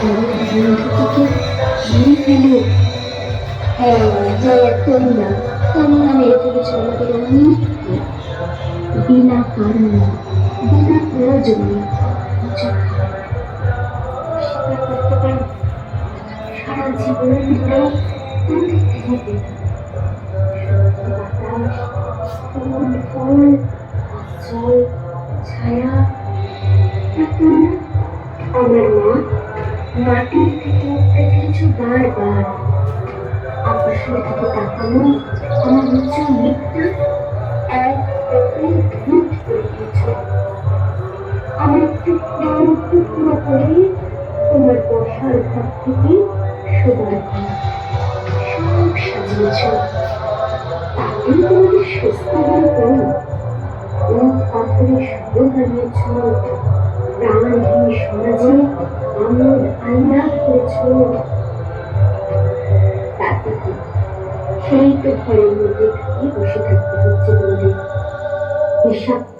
বন্ধুটিকে মেরে ফেলো। হ্যাঁ হ্যাঁ, তুমি না, তুমি না মেরে ফেলেছো আমাদের অনেককে, বিনা কারণে, বিনা প্রয়োজনে। স্বীকার করতে পারো, সারা জীবন ধরে তুমি দেখতে থাকবে সত্য বাতাস, ফুল ফল, আশ্রয়, ছায়া। তারপর না, আমার মা মাটির থেকে উঠতে কিছু বারবার আকাশের দিকে তাকানো, আমার উচ্চ মুখটা এক টুকরো ধূপ করে দিয়েছে। আমার টুকরো টুকরো করে তোমার বসার ঘর থেকে শোবার ঘর সব সাজিয়েছ। তাতেই তোমাদের স্বস্তি হল কম? কোন পাথরে সুর বানিয়েছ, প্রাণহীন সমাজে আমোদ আহ্লাদ করেছ। তারপর সেই তো ঘরের মধ্যে ঢুকে বসে থাকতে হচ্ছে তোমাদের। বিষাক্ত